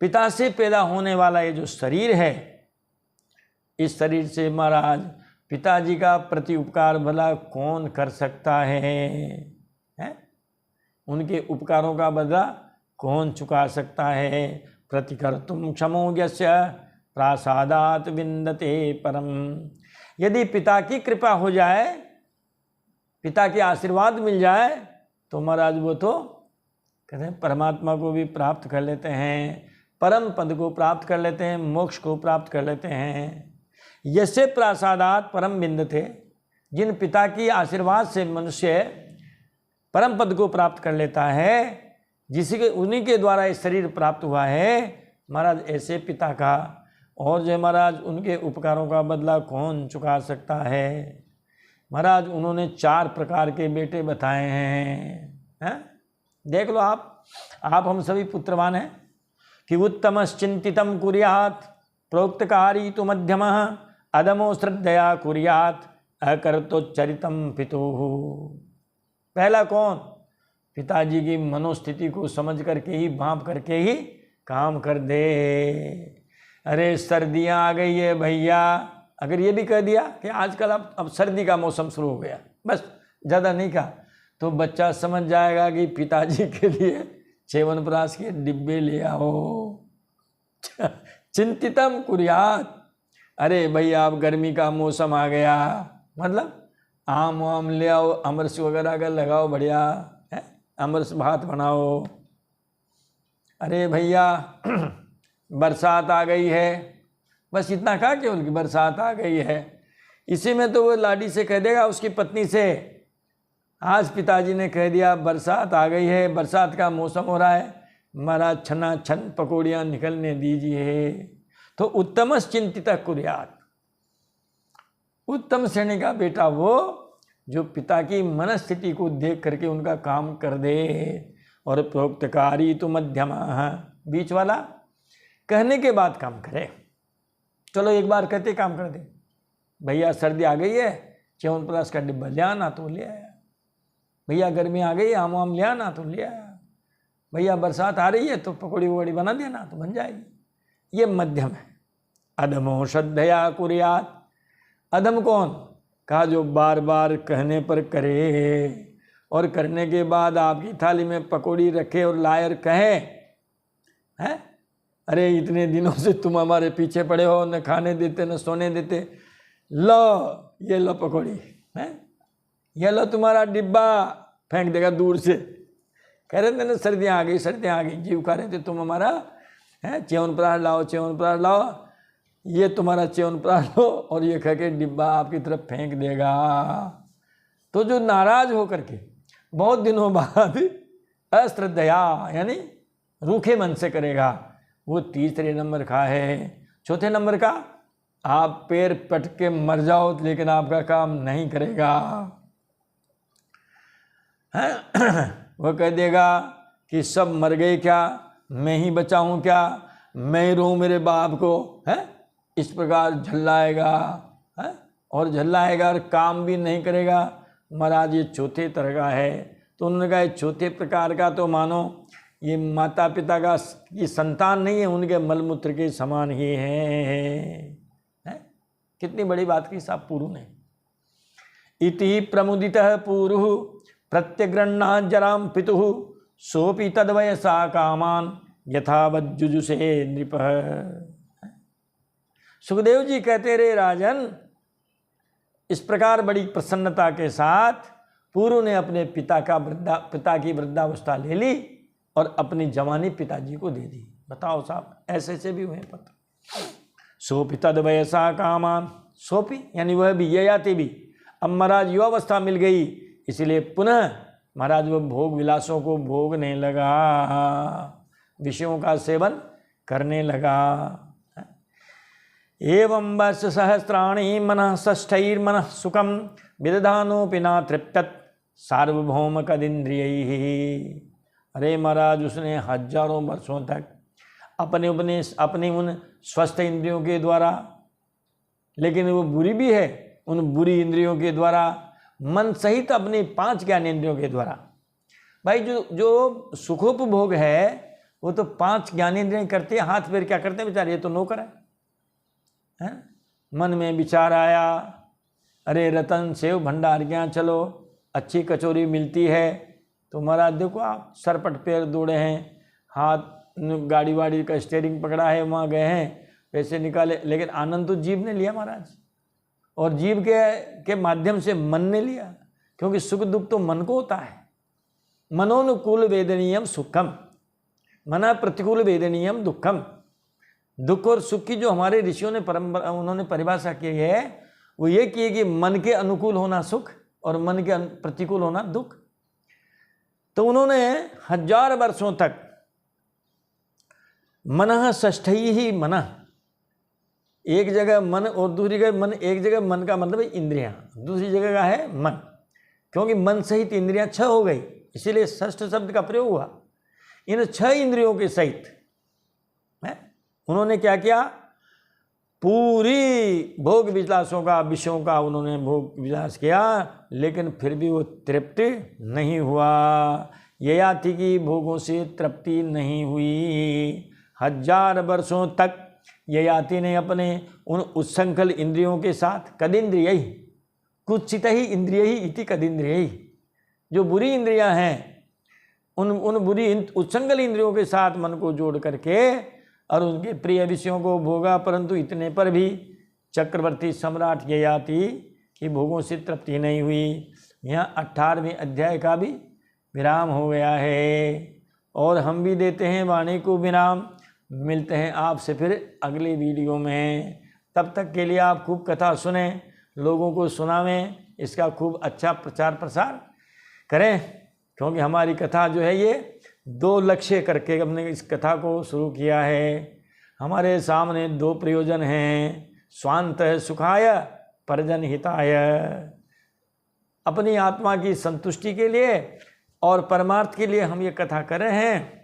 A: पिता से पैदा होने वाला ये जो शरीर है, इस शरीर से महाराज पिताजी का प्रति उपकार भला कौन कर सकता है? उनके उपकारों का बदला कौन चुका सकता है? प्रतिकर्तुम क्षमो यस्य प्रासादात विन्दते परम। यदि पिता की कृपा हो जाए, पिता के आशीर्वाद मिल जाए, तो महाराज वो तो कहते हैं परमात्मा को भी प्राप्त कर लेते हैं, परम पद को प्राप्त कर लेते हैं, मोक्ष को प्राप्त कर लेते हैं। यस्य प्रासादात परम विन्दते, जिन पिता की आशीर्वाद से मनुष्य परम पद को प्राप्त कर लेता है, उन्हीं के द्वारा ये शरीर प्राप्त हुआ है। महाराज ऐसे पिता का और जो महाराज उनके उपकारों का बदला कौन चुका सकता है? महाराज उन्होंने 4 प्रकार के बेटे बताए हैं। देख लो आप हम सभी पुत्रवान हैं कि उत्तमश्चिंतितम कुर्यात्, प्रोक्तकारी तो मध्यमः, अदमो श्रद्धया कुर्यात्, अकर्तोच्चरितम पितुः। पहला कौन? पिताजी की मनोस्थिति को समझ करके ही, भांप करके ही काम कर दे। अरे सर्दियाँ आ गई है भैया, अगर ये भी कह दिया कि आजकल अब सर्दी का मौसम शुरू हो गया, बस ज़्यादा नहीं कहा, तो बच्चा समझ जाएगा कि पिताजी के लिए च्यवनप्राश के डिब्बे ले आओ। चिंतितम कुर्यात्, अरे भैया अब गर्मी का मौसम आ गया, मतलब आम वाम ले आओ, अमरस वगैरह का लगाओ, बढ़िया है, अमरस भात बनाओ। अरे भैया बरसात आ गई है, बस इतना कहा केवल कि बरसात आ गई है। इसी में तो वो लाडी से कह देगा उसकी पत्नी से, आज पिताजी ने कह दिया बरसात आ गई है, बरसात का मौसम हो रहा है, महाराज छना छन पकौड़ियाँ निकलने दीजिए। तो उत्तमस चिंतिता कुर्यात, उत्तम श्रेणी का बेटा वो जो पिता की मनस्थिति को देख करके उनका काम कर दे। और प्रोक्तकारी तो मध्यमा, बीच वाला कहने के बाद काम करे। चलो एक बार कहते काम कर दे, भैया सर्दी आ गई है, च्यवनप्राश का डिब्बा ले आना तो ले आया, भैया गर्मी आ गई आम वाम ले आना तो ले आया, भैया बरसात आ रही है तो पकौड़ी वकौड़ी बना देना तो बन जाएगी। ये मध्यम है। अधमो श्रद्धया कुर्यात, अधम कौन? कहा जो बार बार कहने पर करे और करने के बाद आपकी थाली में पकौड़ी रखे और लायर कहे, हैं अरे इतने दिनों से तुम हमारे पीछे पड़े हो, न खाने देते न सोने देते, लो ये लो पकौड़ी, हैं ये लो तुम्हारा डिब्बा, फेंक देगा दूर से। कह रहे थे ना सर्दियाँ आ गई, सर्दियाँ आ गई, जीव खा रहे थे तुम हमारा, हैं च्यवनप्राश लाओ, च्यवनप्राश लाओ, ये तुम्हारा च्यवनप्राश लो, और ये कह के डिब्बा आपकी तरफ फेंक देगा। तो जो नाराज हो करके बहुत दिनों बाद अश्रद्धया यानी रूखे मन से करेगा, वो तीसरे नंबर का है। चौथे नंबर का, आप पैर पट के मर जाओ लेकिन आपका काम नहीं करेगा। वो कह देगा कि सब मर गए क्या, मैं ही बचा हूँ क्या, मैं रहूँ मेरे बाप को, है इस प्रकार झल्लाएगा, है और झल्लाएगा और काम भी नहीं करेगा। महाराज ये चौथे तरह का है। तो उन्होंने कहा चौथे प्रकार का तो मानो ये माता पिता का की संतान नहीं है, उनके मलमूत्र के समान ही है? कितनी बड़ी बात की साहब पुरु ने। इति प्रमुदितः पुरुः प्रत्यगृह्णां जरां पितुः सोपि तद्वयसा कामान यथावज्जुजुषे नृपः। सुखदेव जी कहते रहे राजन, इस प्रकार बड़ी प्रसन्नता के साथ पुरु ने अपने पिता की वृद्धावस्था ले ली और अपनी जवानी पिताजी को दे दी। बताओ साहब, ऐसे से भी हुए पता। सोपि तद्वयसा कामान, सोपि यानी वह भी, ययाति भी। अब महाराज युवावस्था मिल गई, इसलिए पुनः महाराज वह भोग विलासों को भोगने लगा, विषयों का सेवन करने लगा। एवं वर्ष सहस्राणि मनः षष्ठैर्मनः सुखम विदधानोपि न तृप्तत् सार्वभौम कदिन्द्रियैः। अरे महाराज उसने हजारों वर्षों तक अपनी उन स्वस्थ इंद्रियों के द्वारा, लेकिन वो बुरी भी है, उन बुरी इंद्रियों के द्वारा, मन सहित अपनी 5 ज्ञानेंद्रियों के द्वारा। भाई जो सुखोपभोग है वो तो 5 ज्ञानेंद्रियां करते हैं, हाथ पैर क्या करते हैं बेचारे, ये तो नौकर है। मन में विचार आया, अरे रतन सेव भंडार क्या, चलो अच्छी कचौरी मिलती है तो महाराज देखो आप सरपट पैर दौड़े हैं, हाथ गाड़ी वाड़ी का स्टीयरिंग पकड़ा है, वहाँ गए हैं, पैसे निकाले, लेकिन आनंद तो जीव ने लिया महाराज, और जीव के माध्यम से मन ने लिया, क्योंकि सुख दुख तो मन को होता है। मनोनुकूल वेदनीयम सुखम, मना प्रतिकूल वेदनीयम दुखम। दुख और सुख की जो हमारे ऋषियों ने उन्होंने परिभाषा की है वो ये की है कि मन के अनुकूल होना सुख और मन के प्रतिकूल होना दुख। तो उन्होंने 1000 वर्षों तक मनः षष्ठी ही मनः, एक जगह मन और दूसरी जगह मन, एक जगह मन का मतलब है इंद्रियां, दूसरी जगह का है मन, क्योंकि मन सहित इंद्रियां 6 हो गई, इसीलिए षष्ठ शब्द का प्रयोग हुआ। इन 6 इंद्रियों के सहित है उन्होंने क्या किया, पूरी भोग विलासों का, विषयों का उन्होंने भोग विलास किया, लेकिन फिर भी वो तृप्ति नहीं हुआ। ययाति की भोगों से तृप्ति नहीं हुई। 1000 वर्षों तक ययाति ने अपने उन उत्संकल इंद्रियों के साथ, कदिंद्रिय कुत्सित ही इंद्रिय ही इति कदिंद्रिय, जो बुरी इंद्रियां हैं उन बुरी उत्संकल इंद्रियों के साथ मन को जोड़ करके और उनके प्रिय विषयों को भोगा, परंतु इतने पर भी चक्रवर्ती सम्राट ययाति की भोगों से तृप्ति नहीं हुई। यहाँ 18वें अध्याय का भी विराम हो गया है और हम भी देते हैं वाणी को विराम। मिलते हैं आपसे फिर अगले वीडियो में। तब तक के लिए आप खूब कथा सुने, लोगों को सुनावें, इसका खूब अच्छा प्रचार प्रसार करें, क्योंकि हमारी कथा जो है ये 2 लक्ष्य करके हमने इस कथा को शुरू किया है। हमारे सामने 2 प्रयोजन हैं, स्वांत सुखाय परिजन हिताय, अपनी आत्मा की संतुष्टि के लिए और परमार्थ के लिए हम ये कथा कर रहे हैं,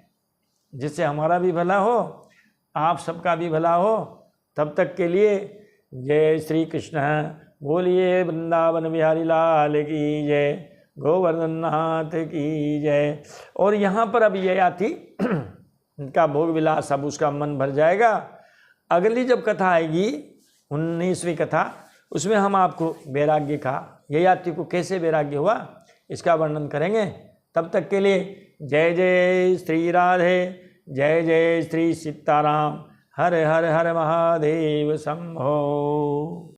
A: जिससे हमारा भी भला हो, आप सबका भी भला हो। तब तक के लिए जय श्री कृष्ण, बोलिए वृंदावन बिहारी लाल की जय, गोवर्धन नाथ की जय। और यहाँ पर अब ययाति इनका भोग विलास, अब उसका मन भर जाएगा। अगली जब कथा आएगी 19वीं कथा, उसमें हम आपको वैराग्य का, ययाति को कैसे वैराग्य हुआ इसका वर्णन करेंगे। तब तक के लिए जय जय श्री राधे, जय जय श्री सीताराम, हर हर हर महादेव शंभो।